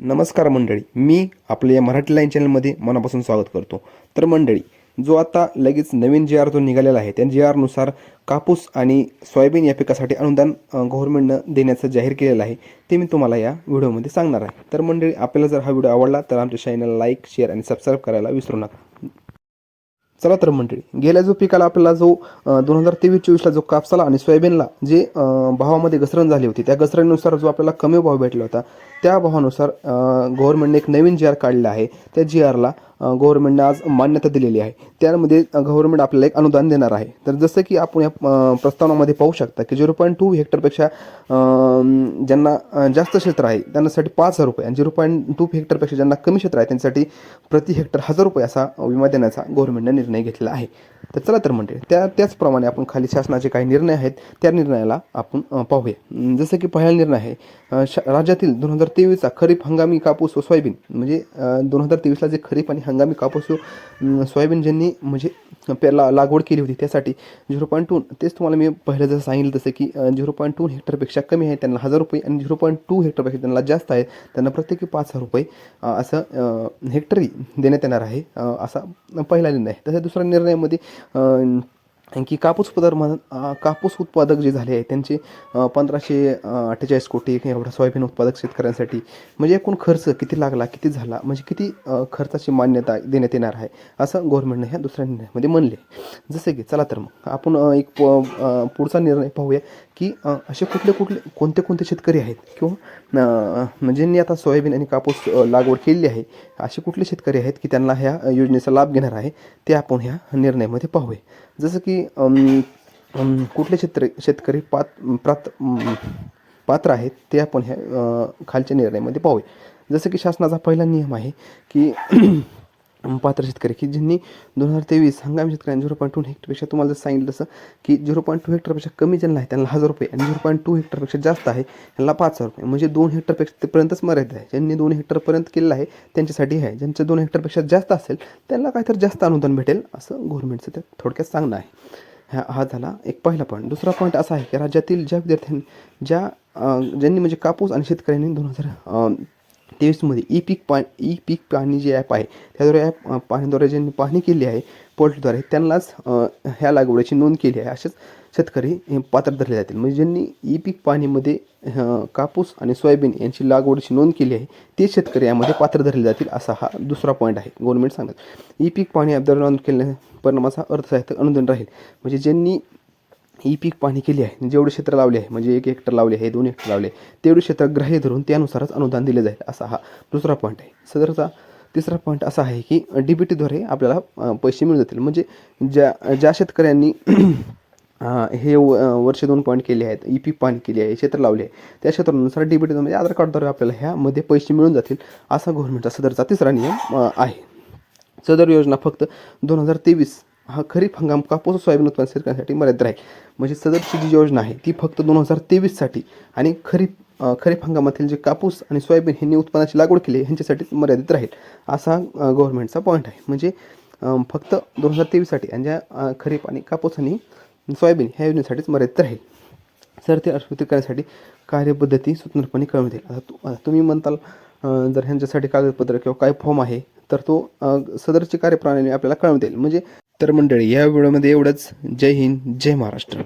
नमस्कार मंडळी, मी आपल्या या मराठी लाईन चॅनलमध्ये मनापासून स्वागत करतो. तर मंडळी, जो आता लगेच नवीन जी आर जो निघालेला आहे त्या जी आरनुसार कापूस आणि सोयाबीन या पिकासाठी अनुदान गव्हर्नमेंटनं देण्याचं जाहीर केलेलं आहे, ते मी तुम्हाला या व्हिडिओमध्ये सांगणार आहे. तर मंडळी, आपल्याला जर हा व्हिडिओ आवडला तर आमच्या चॅनलला लाईक, शेअर आणि सबस्क्राईब करायला विसरू नका. चला तर मंडळी, गेल्या जो पिकाला आपल्याला जो 2023-24ला जो कापसाला आणि सोयाबीनला जे भावामध्ये घसरण झाली होती, त्या घसरणीनुसार जो आपल्याला कमी भाव भेटला होता त्या भावानुसार गव्हर्नमेंटने एक नवीन जी आर काढला आहे. त्या जी आरला गव्हर्नमेंटने आज मान्यता दिलेली आहे. त्यामध्ये गव्हर्नमेंट आपल्याला एक अनुदान देणार आहे. तर जसं की आपण या प्रस्तावनामध्ये पाहू शकता की 0.2 हेक्टरपेक्षा ज्यांना जास्त क्षेत्र आहे त्यांच्यासाठी 5,000 रुपये आणि 0.2 हेक्टरपेक्षा ज्यांना कमी क्षेत्र आहे त्यांच्यासाठी प्रति हेक्टर 1,000 रुपये असा विमा देण्याचा गव्हर्नमेंटने निर्णय घेतलेला आहे. तर चला तर म्हणते त्याचप्रमाणे आपण खाली शासनाचे काही निर्णय आहेत त्या निर्णयाला आपण पाहूया. जसं की पहिला निर्णय आहे, राज्यातील 2023चा खरीप हंगामी कापूस व सोयाबीन म्हणजे 2023ला जे खरीप आणि हंगामी कापूस व सोयाबीन ज्यांनी म्हणजे लागवड केली होती त्यासाठी 0.2 तेच तुम्हाला मी पहिलं जसं सांगितलं तसं की 0.2 हेक्टरपेक्षा कमी आहे त्यांना 1,000 रुपये आणि 0.2 हेक्टरपेक्षा त्यांना जास्त आहे त्यांना प्रत्येकी 5,000 रुपये असं हेक्टरी देण्यात येणार आहे, असा पहिला निर्णय आहे. तसं दुसऱ्या निर्णयामध्ये की कापूस उत्पादक जे झाले आहेत त्यांचे 1,548 कोटी एवढा सोयाबीन उत्पादक शेतकऱ्यांसाठी म्हणजे एकूण खर्च किती लागला, किती झाला, म्हणजे किती खर्चाची मान्यता देण्यात येणार आहे असं गव्हर्नमेंटने ह्या दुसऱ्या निर्णयामध्ये म्हणले. जसे की चला तर मग आपण एक पुढचा निर्णय पाहूया की असे कोणते शेतकरी आहेत किंवा ज्यांनी आता सोयाबीन आणि कापूस लागवड केलेली आहे असे कुठले शेतकरी आहेत की त्यांना ह्या योजनेचा लाभ घेणार आहे ते आपण ह्या निर्णयामध्ये पाहूया. जसं की कुठले शेतकरी पात्र आहेत ते आपण ह्या खालच्या निर्णयामध्ये पाहूया. जसं की शासनाचा पहिला नियम आहे की पात्र शेतकरी की ज्यांनी 2023 हंगामी शेतकऱ्यांनी 0.2 हेक्टरपेक्षा तुम्हाला जर सांगितलं तसं की 0.2 हेक्टरपेक्षा कमी ज्यांना आहे त्यांना 1,000 रुपये आणि 0.2 हेक्टरपेक्षा जास्त आहे त्यांना 5,000 रुपये म्हणजे 2 हेक्टरपेक्षा पर्यंतच मर्यादित आहे. ज्यांनी 2 हेक्टरपर्यंत केलेलं आहे त्यांच्यासाठी आहे. ज्यांचं 2 हेक्टरपेक्षा जास्त असेल त्यांना काहीतरी जास्त अनुदान भेटेल असं गव्हर्नमेंटचं ते थोडक्यात सांगणं आहे. हा झाला एक पहिला पॉईंट. दुसरा पॉईंट असा आहे की राज्यातील ज्या विद्यार्थ्यांनी ज्यांनी म्हणजे कापूस आणि शेतकऱ्यांनी 2023मध्ये ई पीक पाहणी जे ॲप आहे त्याद्वारे पाहणीद्वारे ज्यांनी पाहणी केली आहे पोर्टलद्वारे त्यांनाच ह्या लागवडीची नोंद केली आहे असेच शेतकरी हे पात्र धरले जातील. म्हणजे ज्यांनी ई पीक पाहणीमध्ये कापूस आणि सोयाबीन यांची लागवडीची नोंद केली आहे ते शेतकरी यामध्ये पात्र धरले जातील असा हा दुसरा पॉईंट आहे. गव्हर्नमेंट सांगत ई पीक पाहणी ॲपद्वारे नोंद केल्याने परिणामाचा अर्थसहाय्यक अनुदान राहील. म्हणजे ज्यांनी ई पीक पाहणी केली आहे जेवढे क्षेत्र लावले आहे म्हणजे 1 हेक्टर लावले आहे 2 हेक्टर लावले तेवढे क्षेत्र ग्राह्य धरून त्यानुसारच अनुदान दिले जाईल असा हा दुसरा पॉईंट आहे. सदरचा तिसरा पॉईंट असा आहे की DBTद्वारे आपल्याला पैसे मिळून जातील. म्हणजे ज्या शेतकऱ्यांनी हे वर्ष 2 पॉईंट केले आहेत, ई पीक पाहणी केली आहे, क्षेत्र लावले आहे त्या क्षेत्रानुसार DBT म्हणजे आधार कार्डद्वारे आपल्याला ह्यामध्ये पैसे मिळून जातील असा गव्हर्नमेंटचा सदरचा तिसरा नियम आहे. सदर योजना फक्त 2023 हा खरीप हंगाम कापूस सोयाबीन उत्पादन शेतकऱ्यांसाठी मर्यादित राहील. म्हणजे सदरची जी योजना आहे ती फक्त 2023साठी आणि खरीप हंगामातील जे कापूस आणि सोयाबीन ह्यांनी उत्पादनाची लागवड केली आहे ह्यांच्यासाठीच मर्यादित राहील असा गव्हर्नमेंटचा पॉईंट आहे. म्हणजे फक्त 2023साठी आणि ज्या खरीप आणि कापूस आणि सोयाबीन ह्या योजनेसाठीच मर्यादित राहील. सर ते अश्रुती करण्यासाठी कार्यपद्धती स्वतंत्रपणे कळवून देईल. आता तुम्ही म्हणताल जर ह्यांच्यासाठी कागदपत्र किंवा काय फॉर्म आहे तर तो सदरची कार्यप्रणाली आपल्याला कळवून देईल. म्हणजे तर मंडळी, या व्हिडिओमध्ये एवढंच. जय हिंद, जय महाराष्ट्र.